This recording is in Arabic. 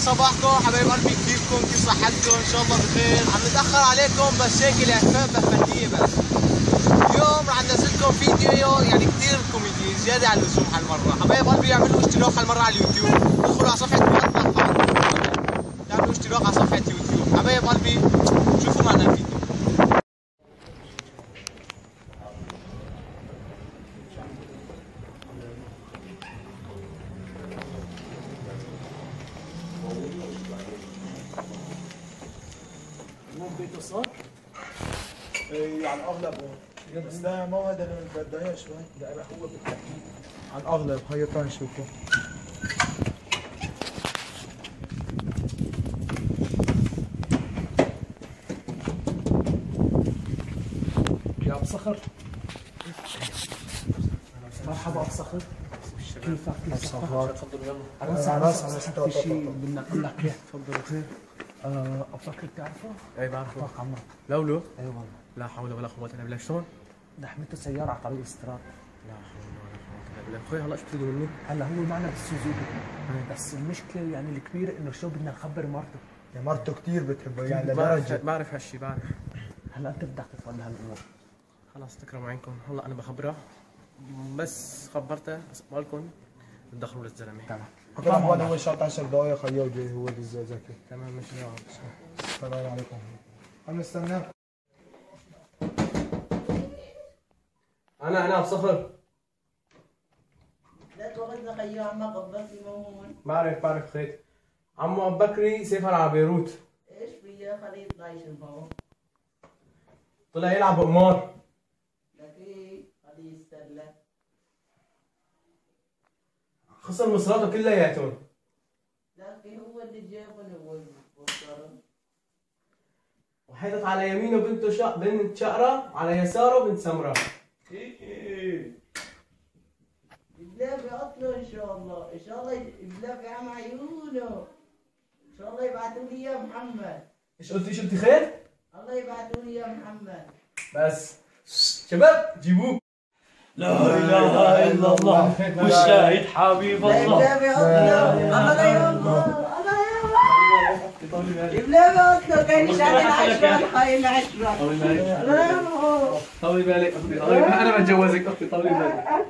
صباحكم حبايب قلبي، كيفكم؟ كيف صحتكم؟ ان شاء الله بخير. عم نتاخر عليكم بس هيك الاحفاد بحمديه. بس اليوم رح ننزلكم فيديو يعني كثير كوميدي زياده عن اللزوم هالمره. حبايب قلبي اعملوا اشتراك هالمره على اليوتيوب، ادخلوا على صفحه مقطع تعملوا اشتراك على صفحه يوتيوب. حبايب قلبي شوفوا معنا الفيديو. مو بيته صار؟ اي على الاغلب هون، بس لا مو هذا اللي بدها شوي. لا هو بالتأكيد على الاغلب هي تعال نشوفه. يا ابو صخر. مرحبا ابو صخر، كيفك؟ كيف صحتك؟ تفضلوا يلا. انا في شيء بدنا نقول لك اياه. تفضلوا خير. ابو صخر بتعرفه؟ اي بعرفه. اعطاك عمر. لولو؟ اي والله. لا حول ولا قوة الا بالله. شلون؟ دحمته سيارة على طريق استراد. لا حول ولا قوة الا بالله. اخوي هلا ايش بتريدوا مني؟ هلا هو معنا بالسوزوكي، بس المشكلة يعني الكبيرة انه شو بدنا نخبر مرته. يا مرته كثير بتحبه يعني بعرف لدرجه. بعرف هالشيء بعرف. هلا انت بدك تتولى هالامور. خلاص تكرموا عينكم، هلا انا بخبره، بس خبرته اسمعلكم تدخلوا للزلمة. تمام. طبعا هو اول شوط 10 دقائق خيو جاي هو الزكي. تمام ماشي. السلام عليكم. عم نستناك. انا بصخر. لا تاخذنا خيو عم قبضتي موهون. بعرف خيت. عمو ابو بكري سافر على بيروت. ايش فيها خليه يطلع يشربه؟ طلع يلعب قمار. لكن خليه يسترلك. خسر مصراته كلياتهم. لكن هو اللي جابهم هو المفترض. وحيطت على يمينه بنت شقرة، على يساره بنت سمراء. يبلع بعطله ان شاء الله، ان شاء الله يبلع بعم عيونه. ان شاء الله يبعثوا لي يا محمد. ايش قلتي خير؟ الله يبعثوا لي يا محمد. بس شباب جيبوه. لا اله الا الله والشاهد حبيب لا الله. يبلع بعطله. الله يا الله، الله يا الله. يبلع بعطله كان يشعل العشرة الخاين العشرة. طولي بالك اختي، انا بتجوزك اختي، طولي بالك.